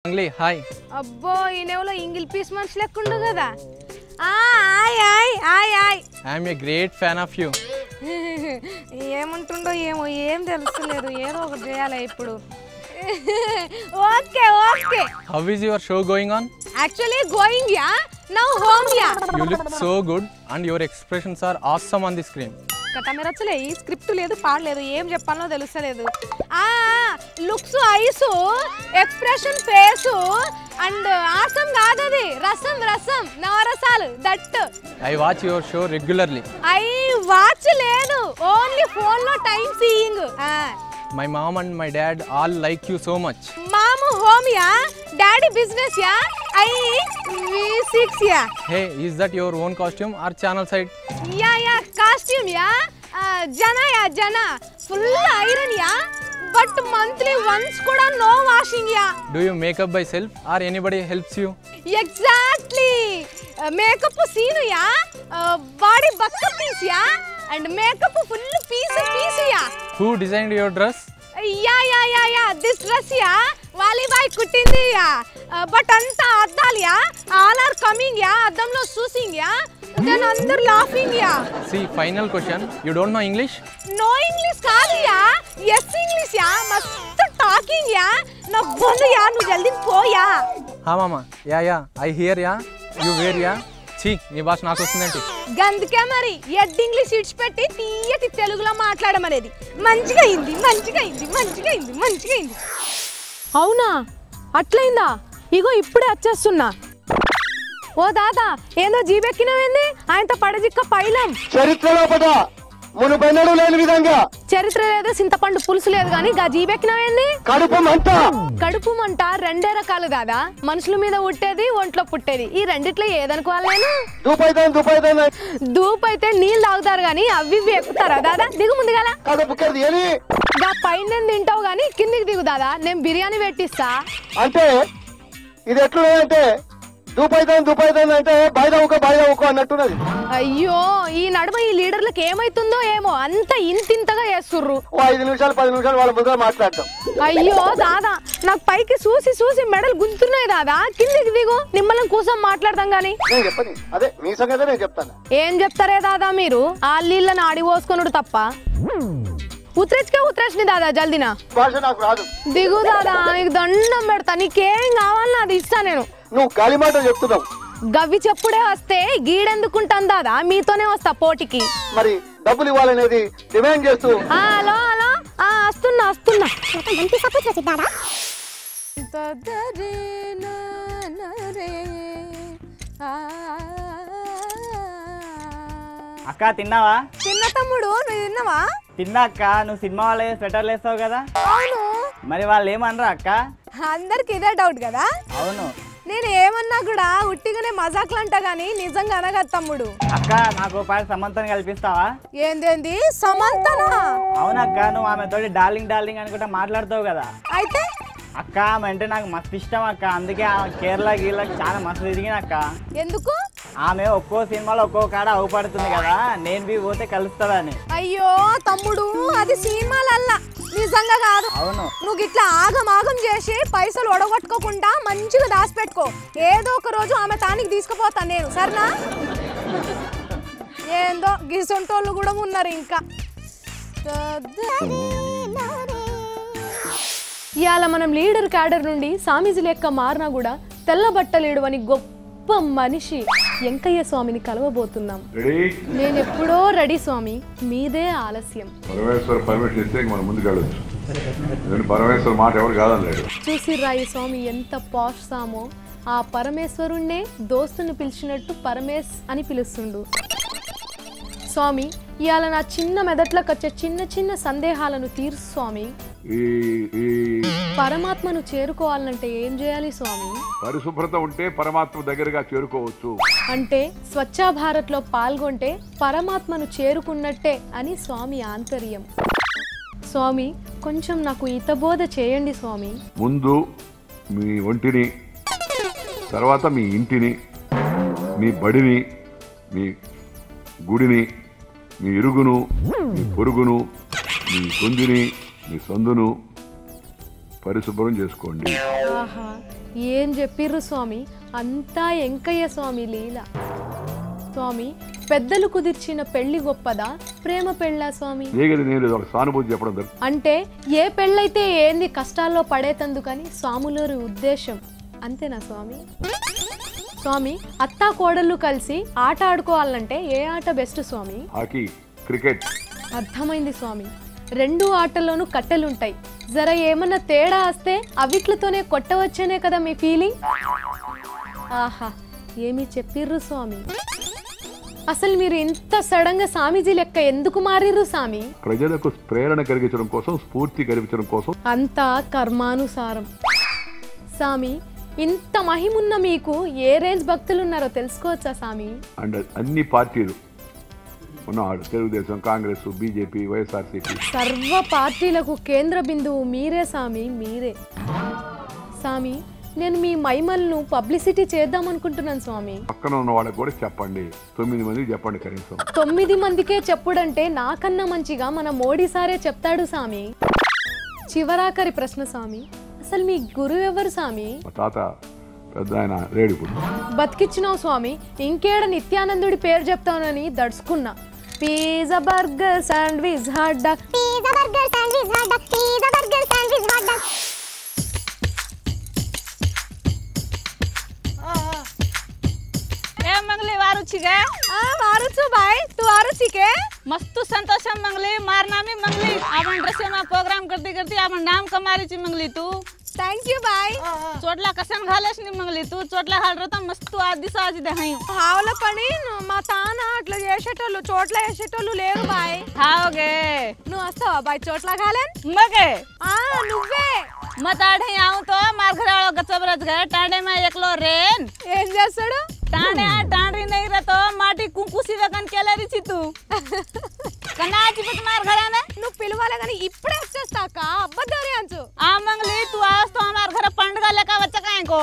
Hi అబ్బో ఈనేవలో ఇంగిల్ piece మనిషి లెక్కుండు కదా ఆయ్ ఆయ్ ఆయ్ ఆయ్ I'm a great fan of you. ఏమంటుండో ఏమో ఏం తెలుస్తలేదు ఏదో ఒకటి చేయాలి ఇప్పుడు. Okay okay how is your show going on? Actually going yeah now home yeah. You look so good and your expressions are awesome on the screen. కథ మీరు వచ్చలే ఈ స్క్రిప్ట్ లేదు పాడలేదు ఏం చెప్పాలో తెలుస్తలేదు. Looks ice expression face and awesome కాదది రసం రసం నవరసాలు that. I watch your show regularly. I watch లేదు ఓన్లీ ఫోన్ లో time seeing. My mom and my dad all like you so much. మామ home yeah daddy business yeah I V6 yeah. Hey is that your own costume or channel side? Yeah yeah costume yeah జనా yeah జనా full iron yeah but monthly once కూడా no washing yeah. Do you makeup by self or anybody helps you? Exactly makeup scene yeah body బక్క piece yeah and makeup full piece yeah. Who designed your dress? Yeah yeah yeah yeah this dress yeah వాలీబాయ్ కుట్టింది yeah but అంతా అద్దాలు yeah all are coming yeah అద్దంలో చూసింగ్ yeah then అందరు laughing yeah. See final question, you don't know English? No English కాదు yeah yes English yeah మస్తు talking yeah నా బొందు యా నువ్వు జల్దీ పోయా. హా మామా ya ya I hear ya you where ya. ఛీ నీ భాష నాకు వస్తుందేంటి? గందుకే మరి ఎడ్ ఇంగ్లీష్ ఇడిచిపెట్టి తీయటి తెలుగులో మాట్లాడమనేది. మంచిగా అయింది మంచిగా అయింది మంచిగా అయింది మంచిగా అయింది. అవునా అట్లయిందా? ఇగో ఇప్పుడే వచ్చేస్తున్నా. ఓ దాదా ఏందో జీబెక్కినవేంది ఆయనతో పడజిక్క పైలం. చరిత్రలో మునుపెన్నడూ లేని విధంగా చరిత్ర లేదు చింతపండు పులుసు లేదు కానీ గా జీబెక్కినవేంది? కడుపు మంట రెండే రకాలు దాదా, మనుషుల మీద పుట్టేది ఒంట్లో పుట్టేది. ఈ రెండిట్లో ఏదనుకోవాలేను? దూపు అయితే నీళ్ళు తాగుతారు గాని అవి ఇవి ఎక్కుతారా దాదా? దిగు ముందుగాల. గా పైన తింటావు గాని కిందికి దిగు దాదా, నేను బిర్యానీ పెట్టిస్తా. అంటే ఇది ఎట్లున్నదంటే దూపైతాను అంటే బయట అన్నట్టున్నది. అయ్యో ఈ నడుమ ఈ లీడర్లకు ఏమైతుందో ఏమో అంత ఇంతింతగా చేస్తుర్రు. 5 నిమిషాలు 10 నిమిషాలు వాళ్ళ ముందు మాట్లాడతాం. అయ్యో దాదా నాకు పైకి చూసి మెడలు గుంతున్నాయి దాదా, కిందికి దిగు నిమ్మలం కూర్చొని మాట్లాడదాం గాని. నేను చెప్పని అదే మీ సంగతి నేను చెప్తాను. ఏం చెప్తారే దాదా మీరు? ఆ నీళ్ళని ఆడి పోసుకున్నాడు తప్ప. ఉత్రేచ్ని దాదా జల్దినా. భాష నాకు రాదు. దిగు దాదా నీకు దండం పెడతా, నీకేం కావాలన్నా అది ఇస్తా నేను. నువ్వు గాలి మాట చెప్తున్నావు. గవ్వి చెప్పుడే వస్తే గీడెందుకుంటాను దాదా, మీతోనే వస్తా పోటీకి. మరి డబ్బులు ఇవ్వాలనేది డిమాండ్ చేస్తూ. హలో హలో వస్తున్నా. అక్క తిన్నావా? చిన్న తమ్ముడు నువ్వు తిన్నావా? తిన్నా అక్క. నువ్వు సినిమా వాళ్ళ స్వెటర్లు వేస్తావు కదా. అవును. మరి వాళ్ళు ఏమనరా అక్క? అందరికి ఇదే డౌట్ కదా. అవును. నేను ఏమన్నా కూడా ఉట్టిగానే మజాక్లు అంటా గానీ నిజంగా అనగా తమ్ముడు. అక్క నాకు పాటు సమంతని కల్పిస్తావా? ఏందేంది సమంతనా? అవునక్క, నువ్వు ఆమె తోటి డార్లింగ్ అనుకుంటా మాట్లాడతావు కదా. అయితే అక్క ఆమె అంటే నాకు మస్తు ఇష్టం అక్క, అందుకే కేరళ గీళ్ళకి చాలా మస్తు తిరిగిన అక్క. ఎందుకు? ఆమె ఒక్కో సినిమాలో ఒక్కో కాడ అవుపడుతుంది కదా, నేను పోతే కలుస్తుందని. అయ్యో తమ్ముడు అది సినిమాలల్లా నిజంగా కాదు. అవును. నువ్వు ఇట్లా ఆగం చేసి పైసలు ఒడగొట్టుకోకుండా మంచిగా దాచిపెట్టుకో, ఏదో ఒక రోజు ఆమె తానికి తీసుకుపోతాను నేను, సరేనా? ఏందో గిసొంటోళ్ళు కూడా ఉన్నారు ఇంకా. ఇవాళ మనం లీడర్ క్యాడర్ నుండి సామీజీ లెక్క మారినా కూడా తెల్ల బట్టలేడు అని గొప్ప మనిషి వెంకయ్య స్వామిని కలవబోతున్నాం. నేను ఎప్పుడో రెడీ స్వామి, మీదే ఆలస్యం. చూసిర్రా ఈ స్వామి ఎంత పాష్ సామో, ఆ పరమేశ్వరుణ్ణే దోస్తుని పిలిచినట్టు పరమేశ్ అని పిలుస్తుండు. స్వామి ఇవాళ నా చిన్న మెదట్లోకి వచ్చే చిన్న సందేహాలను తీర్చు స్వామి. పరమాత్మను చేరుకోవాలంటే ఏం చేయాలి స్వామి? పరిశుభ్రత ఉంటే పరమాత్మ దగ్గరగా చేరుకోవచ్చు. అంటే స్వచ్ఛ భారత్ లో పాల్గొంటే పరమాత్మను చేరుకున్నట్టే అని స్వామి ఆంతర్యం. స్వామి కొంచెం నాకు హితబోధ చేయండి స్వామి. ముందు మీ ఒంటిని, తర్వాత మీ ఇంటిని, మీ బడిని, మీ గుడిని, మీ ఇరుగును, మీ పొరుగును, మీ గొంతుని, మీ సందును పరిశుభ్రం చేసుకోండి. ఏం చెప్పిర్రు స్వామి, అంతా వెంకయ్య స్వామి లీల. స్వామి, పెద్దలు కుదిర్చిన పెళ్లి గొప్పదా, ప్రేమ పెళ్ళా స్వామి? సానుభూతి చెప్పడం అంటే ఏ పెళ్ళైతే ఏంది కష్టాల్లో పడేతందుకని స్వాములూరి ఉద్దేశం, అంతేనా స్వామి? స్వామి, అత్తా కోడళ్ళు కలిసి ఆట ఆడుకోవాలంటే ఏ ఆట బెస్ట్ స్వామి? Hockey, cricket. అర్థమైంది స్వామి. రెండు ఆటల్లోనూ కట్టెలుంటాయి, జర ఏమన్నా తేడా వస్తే అవిట్లతోనే కొట్టవచ్చనే కదా మీ ఫీలింగ్. ఆహా, ఏమి చెప్పిర్రు స్వామి. అసలు మీరు ఇంత సడన్ గా స్వామీజీ లెక్క ఎందుకు మారిర్రు స్వామి? ప్రజలకు ప్రేరణ కలిగించడం కోసం, స్ఫూర్తి కలిగించడం కోసం. అంతా కర్మానుసారం. స్వామి, ఇంత మహిమున్న మీకు ఏ రేంజ్ భక్తులు ఉన్నారో తెలుసుకోవచ్చా స్వామి? అండ్ అన్ని పార్టీలు ఉన్నాడు, తెలుగుదేశం, కాంగ్రెస్, బీజేపీ, వైఎస్ఆర్సీపీ, సర్వ పార్టీలకు కేంద్ర బిందువు మీరే స్వామి, మీరే. స్వామి, నేను మీ మహిమలను పబ్లిసిటీ చేద్దాం అనుకుంటున్నాను స్వామి. పక్కన ఉన్న వాళ్ళకి కూడా చెప్పండి, 9 మందికి చెప్పండి కనీసం. 9 మందికే చెప్పుడంటే నాకన్నా మంచిగా మన మోడీ సారే చెప్తాడు స్వామి. చివరాఖరి ప్రశ్న స్వామి, అసలు మీ గురువు ఎవరు స్వామి? మా తాత పెద్ద ఆయన రేడిపుడు. బతికిచ్చినావు స్వామి, ఇంకేడ నిత్యానందుడి పేరు చెప్తానని దడుచుకున్నా. Pizza burger sandwich hot dog, pizza burger sandwich hot dog, pizza burger sandwich hot dog. मंगली वारू छिके वारू छु भाई, तू वारू छिके? मस्तु संतोषम मंगली मारना में मंगली आपण ड्रेस में प्रोग्राम करती करती आपण नाम कमारी ची मंगली तू. थैंक यू भाई. चोटला कसन घालेस नी मंगली तू, चोटला घालरता मस्तु आदि साजी दहाई हावల పని మా తాన అట్లా చేసేటోళ్ళు, చోట్ల చేసేటోళ్ళు లేరు బాయ్. हाओगे నువ్వు వస్తావా బాయ్ చోట్ల घालेन? मगे నువ్వే मत आढ़े आऊं तो मार घर वालों गचबरज गए टांडे में एकलो रेन. ఏం చేస్తాడు? टांडे टांडी नहीं रहतो माटी कुंकुसी वगन केलरी ची तू कनाची पत मार घरा ने నువ్వు పిలవాలే కానీ ఇప్పుడే వచ్చేస్తాక అబ్బదారి అంచు. आ मंगली तू आज तो हमार घर पंडगा लेका बच्चा काहे को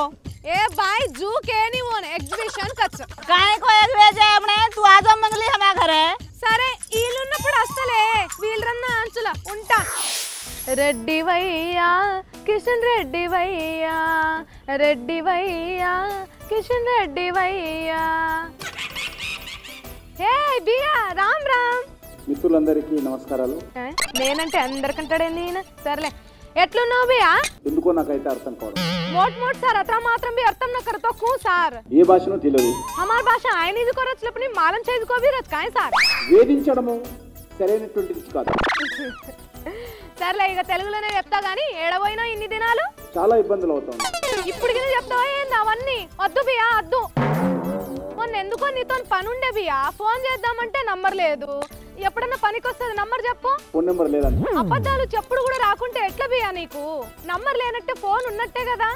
ఏ బాయ్ జూ కేని ఓన్ ఎగ్జిబిషన్ కచ్చ काहे को एक भेजे अपने तू आ जा मंगली हमारे घर है. సరే వీళ్ళున్నప్పుడు వస్తలే, వీళ్ళరన్న అంచుల ఉంటా. రెడ్డి వయ్యా కిషన్ రెడ్డి వయ్యా, రెడ్డి వయ్యా కిషన్ రెడ్డి వయ్యా. హే బియా, రామ్ రామ్. మిత్రులందరికీ నమస్కారాలు. నేనంటే అందరికంటాడేంది ఈయన. సర్లే, ఎట్లున్నావు బియా? ఎందుకో నాకైతే అర్థం కావడం. मोट मोट सर अतरा मात्रम भी अर्थम न करतो क्यों सर? ఏ భాషనో తెలియదు. हमार भाषा ఆయన ఇది కొరచ్ లేపని మాలం చేసుకోవి రత్ కాయ్ సార్. వేధించడము సరైనటువంటిది కాదు. సర్లే, ఇక తెలుగులోనే చెప్తా గానీ ఏడవైనా ఇన్ని దినాలు చాలా ఇబ్బందులు అవుతాయి. ఇప్పటికి చెప్తావా ఏంది అవన్నీ? వద్దు బియా వద్దు. మొన్న ఎందుకో నీతో పని ఉండే బియా, ఫోన్ చేద్దామంటే నంబర్ లేదు. ఎప్పుడన్నా పనికి వస్తుంది నంబర్ చెప్పు. ఫోన్ నెంబర్ లేదండి. అబద్ధాలు చెప్పుడు కూడా రాకుంటే ఎట్లా బియా నీకు? నంబర్ లేనట్టే ఫోన్ ఉన్నట్టే కదా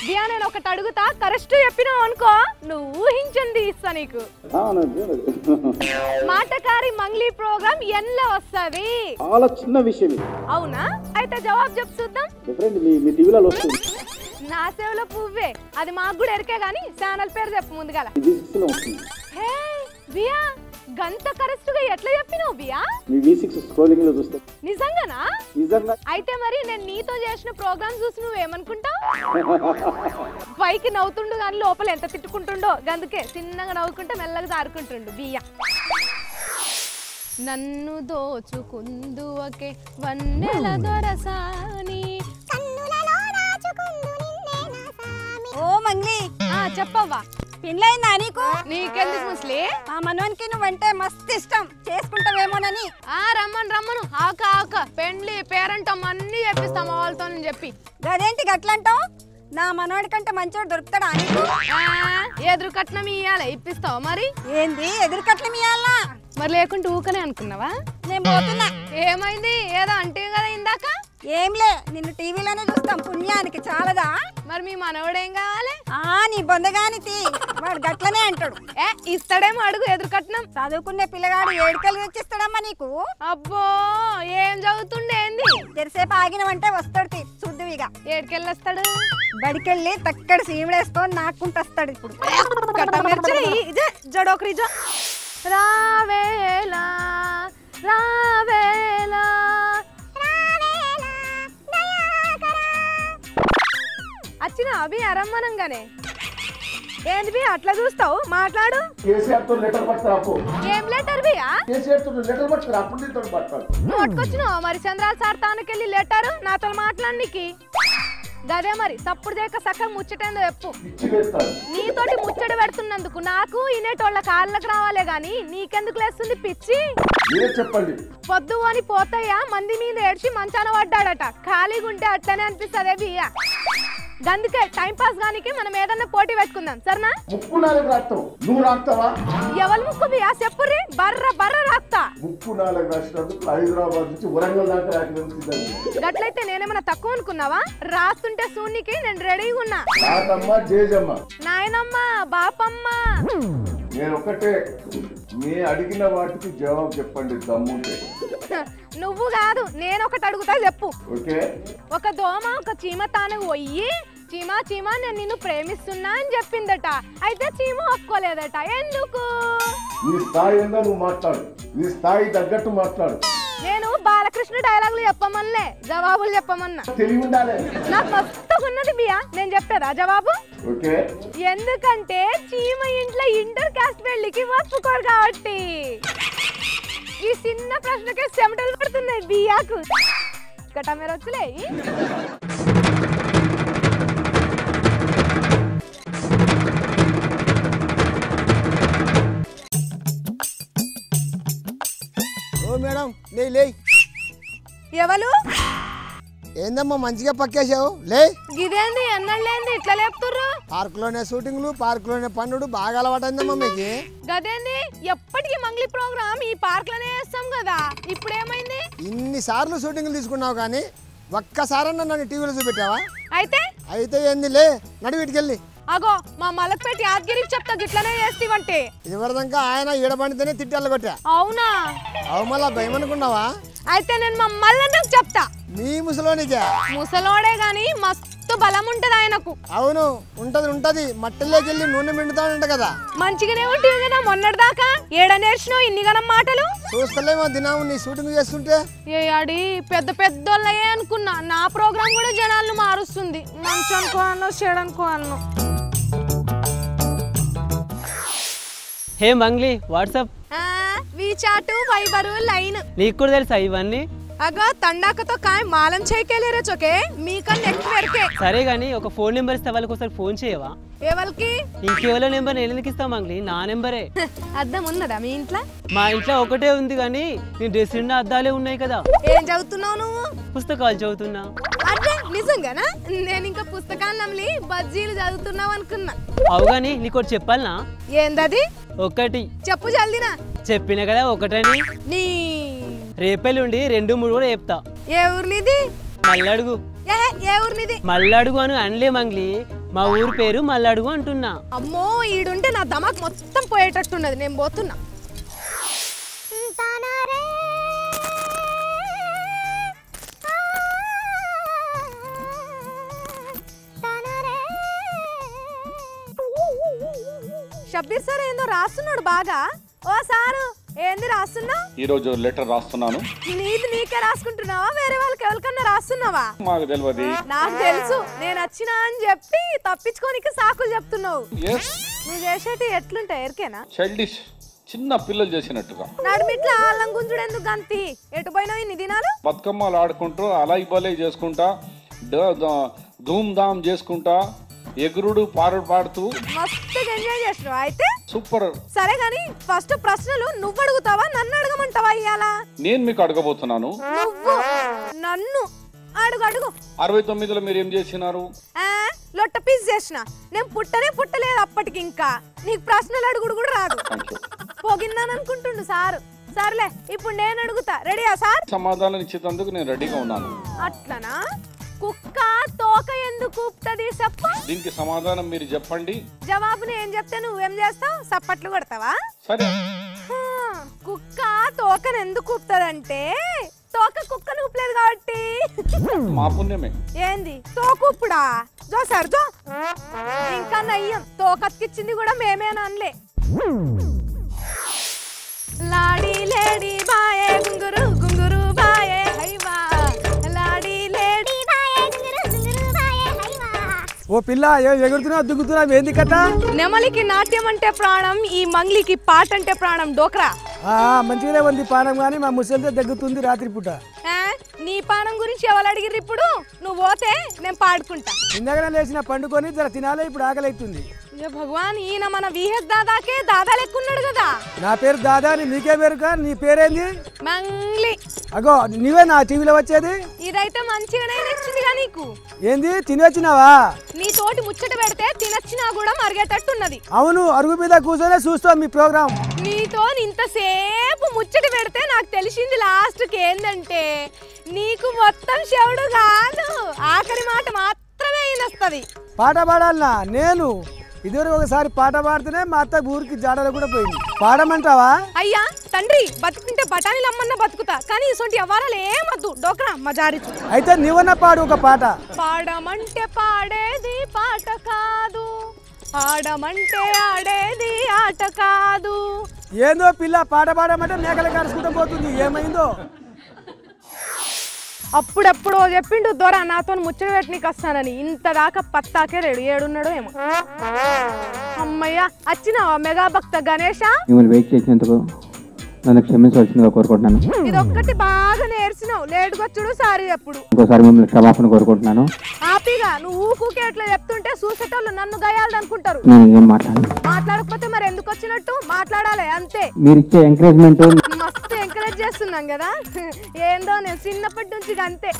బియా. నేను ఒకటి అడుగుతా, కరెక్ట్ చెప్పినావు అనుకో నువ్వు ఊహించండి ఇస్తా నీకు. మాటకారి మంగ్లీ ప్రోగ్రామ్ ఎన్లో వస్తుంది? చాలా చిన్న విషయం ఇది. అవునా? అయితే జవాబు చెప్పు చూద్దాం. డిఫరెంట్ మీ టీవీలో వస్తుంది. నా సేవలో పువ్వే, అది మాకు కూడా ఎరికే గానీ ఛానల్ పేరు చెప్పు ముందుగాల. V6 లో వస్తుంది. హే బియా, గంత కరెక్ట్ గా ఎట్లా చెప్పినావు బియా? మీ V6 స్క్రోలింగ్ లో చూస్తే. నిజంగానా? నిజంగా. అయితే మరి నేను నీతో చేసిన ప్రోగ్రామ్ చూసి నువ్వేమనుకుంటావు? పైకి నవ్వుతుండు కానీ లోపల ఎంత తిట్టుకుంటుండో, అందుకే చిన్నగా నవ్వుకుంటే మెల్లగా జారుకుంటుండు బియ్య. నన్ను దోచుకుందువకే వన్నెల దొరసాని, ఓ మంగ్లీ చెప్పవ్వా. పిల్లైందా నీకు? నీకెందుకు ముస్లి? ఆ మనోనికి నువ్వంటే మస్తు ఇష్టం, చేసుకుంటావేమోనని. రమ్మను రమ్మను, ఆక ఆక పెండ్లి పేరంటం అన్ని చెప్పిస్తాం వాళ్ళతో చెప్పి. గదేంటి గట్లంటావు? నా మనోడి కంటే మంచోడు దొరుకుతాడా నీకు? ఎదురు కట్నం ఇయ్యాలి, ఇప్పిస్తావు మరి? ఏంది ఎదురు కట్నం ఇయ్యాలా? మరి లేకుంటే ఊకనే అనుకున్నావా? నేను పోతున్నా. ఏమైంది? ఏదో అంటే కదా ఇందాక. ఏంలే, నిన్ను టీవీలోనే చూస్తాం, పుణ్యానికి చాలదా? మరి మీ మనవడేం కావాలి? నీ బొందగానికి వాడు గట్లనే అంటాడు. ఇస్తాడేమో అడుగు ఎదురు కట్నం. చదువుకునే పిల్లగాడు ఏడుకలు తెచ్చిస్తాడమ్మా నీకు. అబ్బో, ఏం చదువుతుండే ఏంది? తెరిసేపు ఆగినవంటే వస్తాడు చూద్దువిగా. ఏడుకెళ్ళొస్తాడు? బడికెళ్ళి తక్కడ సీముడేసుకొని నాకుంటూ వస్తాడు. ఇప్పుడు జడోకరి రావేలా రావేలా. వచ్చిన అభి అరమ్మనంగానే ఏంది బి అట్లా చూస్తావు మాట్లాడు కేసీఆర్ తో లెటర్ పట్టుకురాపు ఏం లెటర్ బియా కేసీఆర్ తో లెటర్ పట్టుకురా అప్పుడు నీతో పట్టుకోవాలి నువ్వు పట్టుకొచ్చినావు మరి చంద్రాల సార్ తానుకెళ్ళి లెటర్ నాతో మాట్లాడనికి గదే మరి సప్పుడు చేయక సక్క ముచ్చటేందో చెప్పు ఇచ్చి వేస్తాను నీతోటి ముచ్చట పెడుతున్నందుకు నాకు ఇనేటోళ్ళ కాళ్ళకి రావాలే గాని నీకెందుకు లేస్తుంది పిచ్చి మీరే చెప్పండి పొద్దు అని పోతాయా మంది మీద ఏడ్చి మంచాన పడ్డాడట ఖాళీగా ఉంటే అట్లనే అనిపిస్తుంది బియ్య గందుకే టైం పాస్ గానికి మనం ఏదన్నా పోటీ పెట్టుకుందాం సరేనా ముక్కు నాలుగు రాస్తావు నువ్వు రాస్తావా ఎవరు ముక్కు బియ్య చెప్పుర్రి బర్ర బర్ర రాస్తా ముక్కు నాలుగు రాసినందుకు హైదరాబాద్ నుంచి వరంగల్ దాకా రాకపోతుంది గట్లయితే నేనేమన్నా తక్కువ అనుకున్నావా రాస్తుంటే సూనికి నేను రెడీగా ఉన్నా నాదమ్మ జేజమ్మ నాయనమ్మ బాపమ్మ నేను ఒకటే మీ అడిగిన వాటికి జవాబు చెప్పండి దమ్ముంటే నువ్వు కాదు నేను ఒకటి అడుగుతా చెప్పు ఓకే ఒక దోమ ఒక చీమ తాను పోయి చీమా చీమా నేను నిన్ను ప్రేమిస్తున్నా అని చెప్పిందట అయితే చీమ ఒప్పుకోలేదట ఎందుకు నీ స్థాయి ఏందో నువ్వు మాట్లాడు నీ స్థాయి తగ్గట్టు మాట్లాడు నేను బాలకృష్ణ డైలాగులు చెప్పమన్లే జవాబులు చెప్పమన్నా తెలివి ఉండాలి నాకు మస్తుగా ఉన్నది బియా నేను చెప్పేదా జవాబు ఓకే ఎందుకంటే చీమ ఇంట్లో ఇంటర్ కాస్ట్ పెళ్లికి ఒప్పుకోరు కాబట్టి ఈ చిన్న ప్రశ్నకే చెమటలు పడుతున్నాయి బియ్యాకు గటా మీరు వచ్చలే ఓ మేడం లే ఎవరు ఏందమ్మా మంచిగా పక్కేసావు లే గిదేంది ఎన్నళ్ళేంది ఇట్లా లేపుతుర్రు పార్కులోనే షూటింగ్లు పార్కులోనే పన్నుడు బాగా అలవాటైందమ్మా మీకు గదేంది ఎప్పటికీ మంగ్లీ ప్రోగ్రామ్ ఈ పార్క్ లోనే వేస్తాం కదా ఇప్పుడు ఏమైంది ఇన్నిసార్లు షూటింగ్లు తీసుకున్నావు కానీ ఒక్కసారన్నా నన్ను టీవీలో చూపెట్టావా అయితే ఏంది లే నడి వీటికెళ్ళి అగో మా మలక్పేట యాదగిరికి చెప్తా గిట్లనే చేస్తేవంటే ఇదివరదాకా ఆయన ఈడబండితేనే తిట్టాలు కొట్టా అవునా అవు మళ్ళా భయం అనుకున్నావా అయితే నేను మా మల్లన్నకు చెప్తా మీ ముసలోనికే ముసలోడే గాని మస్తు బలం ఉంటది ఆయనకు అవును ఉంటది మట్టిలోకి వెళ్ళి నూనె పిండుతాడంట కదా మంచిగానే ఉంటుంది కదా మొన్నటిదాకా ఏడ నేర్చినావు ఇన్ని గనం మాటలు చూస్తలేమో దినాము నీ షూటింగ్ చేస్తుంటే ఏ అడి పెద్ద పెద్దోళ్ళయే అనుకున్నా నా ప్రోగ్రామ్ కూడా జనాలను మారుస్తుంది మంచి అనుకోవాలను చెడు అనుకోవాలను హే మంగ్లీ వాట్సాప్ వీచాట్ వైబరు లైన్ నీకు కూడా తెలుసా ఇవన్నీ అగో తండాకతో కాయ మాలం చేయలేరే చోకే మీకన్నా ఎక్కువ ఎరికే సరే గానీ ఒక ఫోన్ నెంబర్ ఇస్తే వాళ్ళకి ఒకసారి ఫోన్ చేయవా ఎవరికి ఇంకెవరో నెంబర్ నేను ఎందుకు ఇస్తావు మంగ్లీ నా నెంబరే అద్దం ఉన్నదా మీ ఇంట్లో మా ఇంట్లో ఒకటే ఉంది కానీ నీ డ్రెస్ నిండా అద్దాలే ఉన్నాయి కదా ఏం చదువుతున్నావు నువ్వు పుస్తకాలు చదువుతున్నా అదే నిజంగానా నేను ఇంకా పుస్తకాలు నమ్మి బజ్జీలు చదువుతున్నావు అనుకున్నా అవు గానీ నీకు చెప్పాలనా ఏందది ఒకటి చెప్పు జల్దినా చెప్పిన కదా ఒకటని నీ రేపెల్లుండి 2, 3 కూడా చెప్తా ఏ ఊరినిది మల్లడుగు ఏ ఊరినిది మల్లడుగు అని అనలే మంగ్లీ మా ఊరు పేరు మల్లడుగు అంటున్నా అమ్మో ఈడుంటే నా దమాక్ మొత్తం పోయేటట్టున్నది నేను పోతున్నా షబ్బీర్ సార్ ఏందో రాస్తున్నాడు బాగా ఓ సారు ఏంది రాస్తున్నా ఈ రోజు లెటర్ రాస్తున్నాను నీది నీకే రాసుకుంటున్నావా వేరే వాళ్ళకి ఎవరికన్నా రాస్తున్నావా మాకు తెలియదు నాకు తెలుసు నేను వచ్చినా అని చెప్పి తప్పించుకోనికి సాకులు చెప్తున్నావు నువ్వు చేసేటి ఎట్లుంటాయి ఎరికేనా చైల్డిష్ చిన్న పిల్లలు చేసినట్టుగా నడుమిట్లా అల్లం గుంజుడు ఎందుకు గంతి ఎటు పోయినావు ఇన్ని దినాలు బతుకమ్మలు ఆడుకుంటూ అలాయి బలై చేసుకుంటా ధూమ్ ధామ్ చేసుకుంటా ఎగురుడు పారుడు పాడుతూ మస్తుగా ఎంజాయ్ చేసినావు అయితే సూపర్. సరే గాని ఫస్ట్ ప్రశ్నలు నువ్వు అడుగుతావా నన్ను అడగమంటావా ఇయ్యాలా నేను మీకు అడగబోతున్నాను. నువ్వు నన్ను అడుగు అడుగు. 69లో మీరు ఏం చేసినారు? లొట్ట పీస్ చేసిన. నేను పుట్టలేదు అప్పటికి. ఇంకా నీకు ప్రశ్నలు అడుగుడు కూడా రాదు. పోగిన్నాను అనుకుంటుండు సారు. సర్లే ఇప్పుడు నేను అడుగుతా. రెడీయా సార్? సమాధానం ఇచ్చేందుకు నేను రెడీగా ఉన్నాను. అట్లనా? కుక్క తోక ఎందుకు ఊపుతుంది చెప్పు. దీనికి సమాధానం మీరు చెప్పండి. జవాబుని ఏం చెప్తే నువ్వేం చేస్తావు? సప్పట్లు కొడతావా? సరే. కుక్క తోకను ఎందుకు ఊపుతుందంటే తోక కుక్కను ఊపలేదు కాబట్టి. మా పుణ్యమే. ఏంది తోకూపుడా? జో సార్ జో. ఇంకా నయ్యం తోకత్కిచ్చింది కూడా మేమే అనలే. లాడీ లేడీ బాయే గుంగురు గుంగురు బాయే హైవా. లాడీ లేడీ బాయే గుంగురు గుంగురు బాయే హైవా. ఓ పిల్ల ఎగురుతున్నావు దుగ్గుతున్నావు ఏంది కథ? నెమలికి నాట్యం అంటే ప్రాణం, ఈ మంగ్లీకి పాట అంటే ప్రాణం. డోక్రా మంచిగానే ఉంది పానం, కానీ మా ముసలితో దగ్గుతుంది రాత్రిపూట. నీ పానం గురించి ఎవరు అడిగిర్రు? ఇప్పుడు నువ్వు పోతే నేను పాడుకుంటా. ఇందాక లేచిన పండుకొని జర తినాలే, ఇప్పుడు ఆకలి అవుతుంది. భగవాన్, ఈయన మన విహెచ్ దాదాకే దాదా లెక్కున్నాడు కదా. నా పేరు దాదా అని నీకే పేరు కా? నీ పేరేంది? మంగ్లీ. అగో నువ్వే నా టీవీలో వచ్చేది. ఇదైతే మంచిగానే నచ్చిందిగా నీకు. ఏంది తినొచ్చినావా? నీ తోటి ముచ్చట పెడితే తినొచ్చినా కూడా మరిగేటట్టున్నది. అవును, అరుగు మీద కూర్చొనే చూస్తాం మీ ప్రోగ్రామ్. నీతో ఇంతసేపు ముచ్చట పెడితే నాకు తెలిసింది లాస్ట్కి ఏందంటే నీకు మొత్తం శవుడు కాదు, ఆఖరి మాట మాత్రమే వినొస్తుంది. పాట పాడాలనా? నేను ఇదివరకు ఒకసారి పాట పాడితేనే మా అత్త ఊరికి జాడలో కూడా పోయింది. పాడమంటావా? అయ్యా తండ్రి, బతుకుంటే బఠానీలు అమ్మన్నా బతుకుతా, కానీ ఇసొంటి వ్యవహారాలు ఏమద్దు. డోక్రా మజారి. అయితే నీవన్నా పాడు ఒక పాట. పాడమంటే పాడేది పాట కాదు, ఆడమంటే ఆడేది ఆట కాదు. ఏందో పిల్ల పాట పాడమంటే మేకలు కరుచుకుంటూ పోతుంది, ఏమైందో? అప్పుడెప్పుడో చెప్పిండు దొర నాతో ముచ్చట పెట్టనీకి వస్తానని, ఇంత దాకా పత్తాకే లేడు. ఏడున్నాడో ఏమో. అమ్మయ్య, వచ్చినావా మెగా భక్త గణేష? మిమ్మల్ని వెయిట్ చేసినందుకు నన్ను క్షమించవలసిందిగా కోరుకుంటున్నాను. ఇదొక్కటి బాగా నేర్చినావు, లేటుకొచ్చుడు సారీ ఎప్పుడు. ఇంకోసారి మిమ్మల్ని క్షమాపణ కోరుకుంటున్నాను. హ్యాపీగా నువ్వు ఊకూకే ఎట్లా చెప్తుంటే చూసేటోళ్ళు నన్ను గయాలని అనుకుంటారు. నేను ఏం మాట్లాడను. మాట్లాడకపోతే మరి ఎందుకు వచ్చినట్టు? మాట్లాడాలి అంతే. మీరు ఇచ్చే ఎంకరేజ్మెంట్ మస్తు ఎంకరేజ్ చేస్తున్నాం కదా. ఏందో నేను చిన్నప్పటి నుంచి అంతే.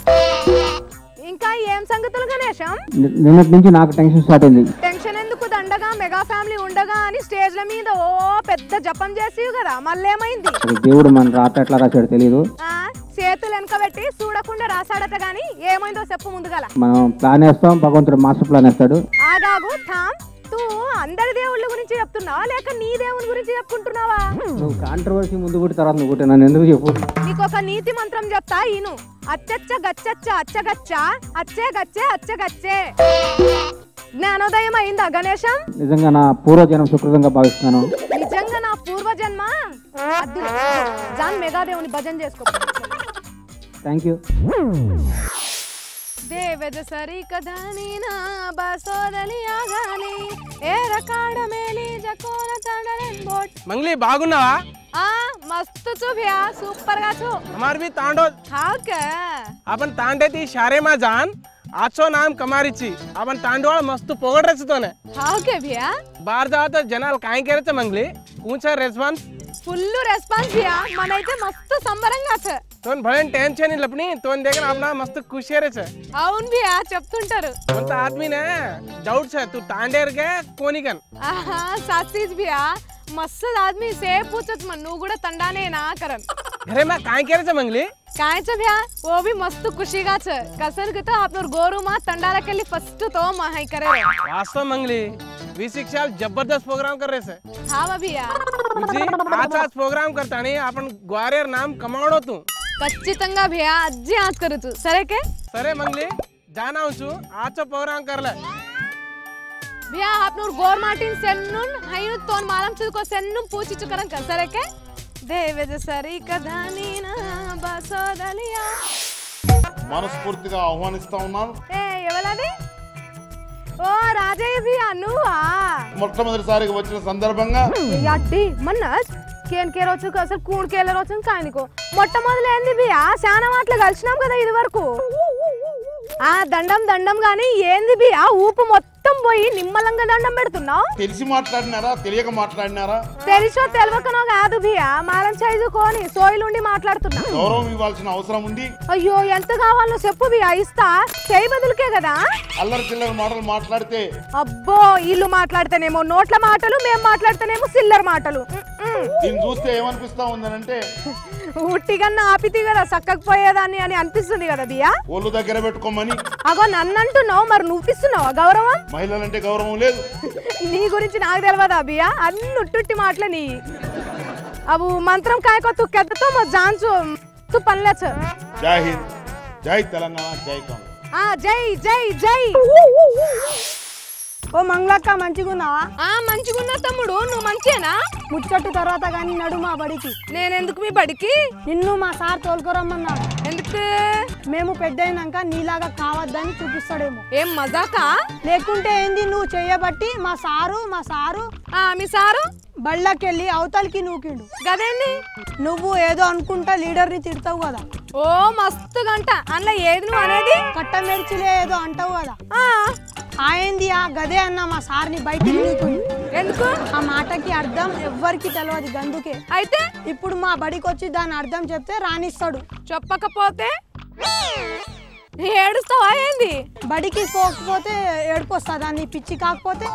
ఇంకా ఏం సంగతులు గణేశం? నిన్నటి నుంచి నాకు టెన్షన్ స్టార్ట్ అయింది. టెన్షన్ ఎందుకు? దండగా మెగా ఫ్యామిలీ ఉండగా అని స్టేజ్ల మీద ఓ పెద్ద జపం చేసి కదా, మళ్ళేమైంది? దేవుడు మన రాత ఎట్లా రాశాడు తెలియదు. చేతులు వెనకబెట్టి చూడకుండా రాసాడట, గాని ఏమైందో చెప్పు ముందుగల. మనం ప్లాన్ వేస్తాం, భగవంతుడు మాస్టర్ ప్లాన్ వేస్తాడు. ఆగాగు థామ్, నువ్వు అందరి దేవుళ్ళ గురించి చెప్తున్నావా లేక నీ దేవుని గురించి చెప్పుకుంటున్నావా? నువ్వు కాంట్రవర్సీ ముందు కూడా తర్వాత నువ్వు కూడా నన్ను ఎందుకు చెప్పు? నీకు ఒక నీతి మంత్రం చెప్తా ఈను. అచ్చచ్చ గచ్చచ్చ అచ్చగచ్చ అచ్చే గచ్చే అచ్చగచ్చే. జ్ఞానోదయం అయిందా గణేశం? నిజంగా నా పూర్వజన్మ సుకృతంగా భావిస్తున్నాను. నిజంగా నా పూర్వజన్మ. జాన్ మెగాదేవుని భజన చేసుకో. Thank you. దేవద సరి కథా నీనా బసోదలి ఆగాలి ఏ రకాడ మేలి జకోన తండరన్ బోట్. మంగ్లీ బాగున్నావా? मस्त छो भैया, सुपर का छो. हमार भी तांडो हाँ क्या? अपन तांडे ती शारे मा जान आजो नाम कमारीची अपन तांडोळ मस्त पोगड रचतोने. हाँ क्या भैया? बाहर जाओ तो जनाल काय केरचे मंगली कूंचा रेस्पॉन्स फुल रेस्पॉन्स भैया మనైతే మస్తు సంబరంగా छ. तोन भयन टेंशन नहीं लपनी तोन देखन अपना मस्त खुशी रे छ. అవును భैया చెప్తుంటారు. కొంత आदमी ने डाउट छ तू तांडेर के कोनी कन. आहा साचीज भैया मस्त आदमी से पूछत मन नु गुड़ा तंडाने ना करन. अरे मैं काय केरचे मंगली काय छ भैया वो भी मस्त खुशी का छ. कसर के तो आपनोर गोरु मा तंडाला के लिए फर्स्ट तो महाई करे. वास्तव मंगली 20 साल जबरदस्त प्रोग्राम कर रहे से. हां भैया जी आज प्रोग्राम करता नहीं अपन ग्वारेर नाम कमावडो तू. ఖచ్చితంగా భయ్యా అజ్జి ఆజ్ కరుచు సరేకే. సరే మంగలి జానా ఉంచు ఆచో ప్రోగ్రామ్ करले. भैया आपनोर गोर मार्टिन सेन्नुन हयु तोन मालम चुको सेन्नु पूछिचु करन कर सरेके. దేవద సరి కథానీనా బసోదలియా. మనస్ఫూర్తిగా ఆహ్వానిస్తా ఉన్నాను. ఎవలది? ఓ రాజయ్య భయ్యా నువ్వా? మొట్టమొదటిసారిగా వచ్చిన సందర్భంగా యాట్టి మన్నస్ కేన్ కేరొచ్చు అసలు కూడ్ కేలరొచ్చు కానికో మొట్టమొదలైంది భయ్యా శానా మాటలు కలిసినాం కదా ఇది వరకు. ఆ దండం దండం గాని ఏంది భయ్యా ఊపు మొత్తం పోయి నిమ్మలంగా దండం పెడుతున్నావు? తెలిసి మాట్లాడినారా తెలియక మాట్లాడినారా? తెలిసో తెలియకనో కాదు భయ్యా మాలం చైదుకోని సోయిలుండి మాట్లాడుతున్నా. గౌరవం ఇవ్వాల్సిన అవసరం ఉంది. అయ్యో ఎంత కావాలో చెప్పు భయ్యా ఇస్తా. చేయి బదులుకే కదా. అల్లరి చిల్లర మాటలు మాట్లాడితే అబ్బో ఇల్లు మాట్లాడితేనేమో నోట్ల మాటలు, మేము మాట్లాడితేనేమో సిల్లర్ మాటలు. దీన్ని చూస్తే ఏమనిపిస్తా ఉందనంటే ఉట్టిగన్న ఆపితి కదా సక్కకపోయేదాన్ని అని అనిపిస్తుంది కదా బియ్యా. ఒళ్ళు దగ్గర పెట్టుకోమని. అగో నన్ను అంటున్నావు, మరి నువ్వు ఇస్తున్నావా గౌరవం? మహిళలంటే గౌరవం లేదు. నీ గురించి నాకు తెలియదా బియ్యా? అన్ని ఉట్టుట్టి మాటలే నీ. అవు మంత్రం కాయకో తు కెద్దతో మా జాన్చు తు పనిలేచ. జై హింద్, జై తెలంగాణ, జై కాంగ్రెస్. జై జై జై. ఓ మంగళక్క మంచిగున్నావా? మంచిగున్నా తమ్ముడు, నువ్వు మంచేనా? ముచ్చట్టు తర్వాత గాని నడు మా బడికి. నేనెందుకు మీ బడికి? నిన్ను మా సార్ తోలుకోరమ్మన్నాడు. ఎందుకు విత్ మేము పెద్దయినాక నీలాగా కావద్దని చూపిస్తాడేమో. ఏం మజాకా? లేకుంటే ఏంది, నువ్వు చేయబట్టి మా సారు మీ సారు బళ్ళకెళ్ళి అవతలికి నూకిండు. గదేంది? నువ్వు ఏదో అనుకుంటా లీడర్ని తిడతావు కదా. ఓ మస్తు గంట అందులో ఏది నువ్వు అనేది? కట్టమెర్చిలే ఏదో అంటావు కదా. ఆయంది ఆ గదే అన్న మా సార్ని బయటికి నూకిండు. ఎందుకు? ఆ మాటకి అర్థం ఎవ్వరికి తెలియదు గందుకే. అయితే ఇప్పుడు మా బడికి వచ్చి దాని అర్థం చెప్తే రానిస్తాడు. చెప్పకపోతే ఏడుస్తావా ఏంది? బడికి పోకపోతే ఏడుకొస్తుందా నీ పిచ్చి కాకపోతే?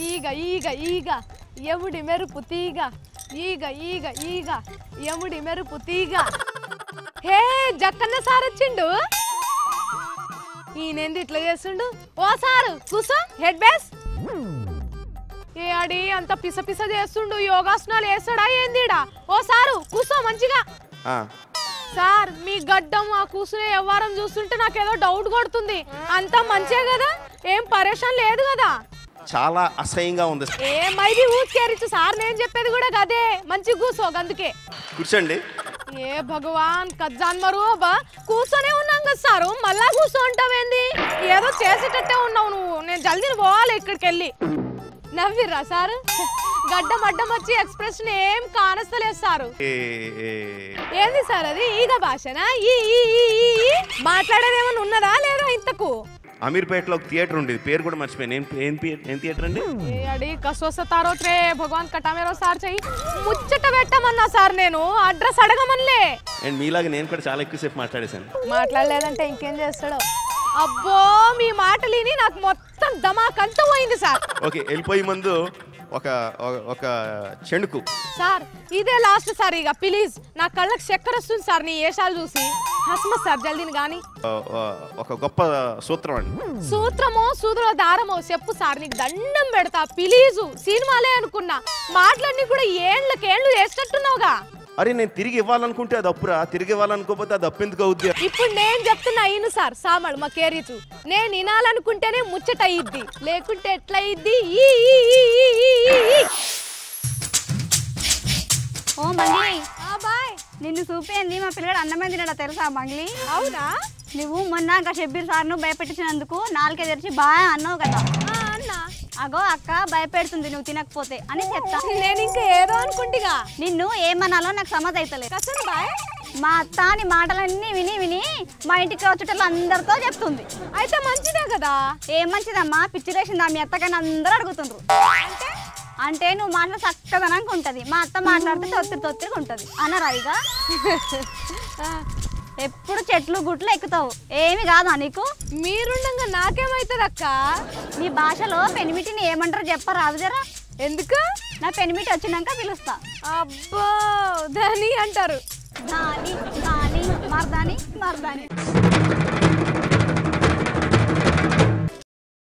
ఈగ ఈగ ఈగ ఎముడి మెరుపు తీగ, ఈగ ఈగ ఈగ ఎముడి మెరుపు తీగ. హే జక్కన్న సార్ వచ్చిండు. ఈయనేంది ఇట్లా చేస్తుండు? ఓ సారు కూసో, హెడ్ బేస్. ఏ అడి అంత పిస పిస చేస్తుండు, యోగాసనాలు వేస్తాడా ఏందిడా? ఓ సారు కూసో మంచిగా. సార్ మీ గడ్డం ఆ కూసునే వ్యవహారం చూస్తుంటే నాకేదో డౌట్ కొడుతుంది. అంతా మంచిగా కదా, ఏం పరేషాన్ లేదు కదా? చాలా అసహ్యంగా ఉంది. ఏమైంది ఊరికేరిచ్చు సార్, నేను చెప్పేది కూడా కదే. మంచి కూసో అందుకే. కూర్చోండి. ఏ భగవాన్ కజ్జాన్ మరు కూర్చొనే ఉన్నాం కదా సారు, మళ్ళా కూర్చో ఉంటావేంది? ఏదో చేసేటట్టే ఉన్నావు నువ్వు. నేను జల్దీ పోవాలి ఇక్కడికి వెళ్ళి. నవ్విర్రా సారు? గడ్డం అడ్డం వచ్చి ఎక్స్ప్రెషన్ ఏం కానస్తలేదు సారు. ఏంది సార్ అది? ఈగ భాషనా? మాట్లాడేదేమన్నా ఉన్నదా లేదా ఇంతకు? అమీర్పేటలో ఒక థియేటర్ ఉండేది, పేరు కూడా మర్చిపోయాను. ఏం థియేటర్ అండి? అడి కసోసతారో త్రే భగవాన్ కటామేరో సార్ చెయ్యి ముచ్చట పెట్టమన్నా సార్, నేను అడ్రస్ అడగమనిలే. అండ్ మీలాగా నేను కూడా చాలా ఎక్కువసేపు మాట్లాడేశాను. మాట్లాడలేదంటే ఇంకేం చేస్తాడో. అబ్బో మీ మాటలు విని నాకు మొత్తం దమాకంతా పోయింది సార్. ఓకే, వెళ్ళిపోయే ముందు ఒక చెణుకు సార్. ఇదే లాస్ట్ సార్, ఇక ప్లీజ్. నా కళ్ళకి చక్కెర వస్తుంది సార్ నీ ఏషాలు చూసి. హస్మ సార్ జల్దీని గాని. ఒక గొప్ప సూత్రం అండి. సూత్రమో సూదుల దారమో చెప్పు సార్, నీకు దండం పెడతా ప్లీజు. సినిమాలే అనుకున్నా, మాట్లాడి కూడా ఏళ్ళకేళ్ళు వేసినట్టున్నావుగా. అరే నేను తిరిగి ఇవ్వాలనుకుంటే అది అప్పురా, తిరిగి ఇవ్వాలనుకోకపోతే అది అప్పు ఎందుకు అవుద్ది? ఇప్పుడు నేను చెప్తున్నా ఇను సార్ సామడు మా కేరీచు. నేను వినాలనుకుంటేనే ముచ్చట అయ్యిద్ది, లేకుంటే ఎట్లా అయ్యిద్ది? ఓ మంగ్లీ, నిన్ను చూపేంది మా పిల్లడు అన్నమే తినడా తెలుసా మంగ్లీ? అవునా? నువ్వు మొన్న షబ్బీర్ సార్ ను భయపెట్టించినందుకు నాలుగే తెరిచి బాగా అన్నావు కదా. అగో అక్క భయపెడుతుంది నువ్వు తినకపోతే అని చెప్తా. నేను ఇంకా ఏదో అనుకుంటుగా. నిన్ను ఏమనాలో నాకు సమజ్ అవుతలేదు. మా అత్త అని మాటలన్నీ విని విని మా ఇంటికి వచ్చేటప్పుడు అందరితో చెప్తుంది. అయితే మంచిదే కదా. ఏం మంచిదమ్మా, పిచ్చిరేసిందా మీ అత్తకని అందరూ అడుగుతుండ్రు. అంటే నువ్వు మాటలు చక్కదనంగా ఉంటది, మా అత్త మాట్లాడితే తొత్తిగా ఉంటది అనరా? ఇక ఎప్పుడు చెట్లు గుట్లు ఎక్కుతావు, ఏమి కాదా నీకు? మీరుండగా నాకేమైతుంది అక్క? మీ భాషలో పెనిమిటిని ఏమంటారు చెప్పరాదు జరా. ఎందుకు? నా పెనిమిటి వచ్చినాక పిలుస్తా. అబ్బో దాని అంటారు. దాని దాని మర్దాని మర్దాని.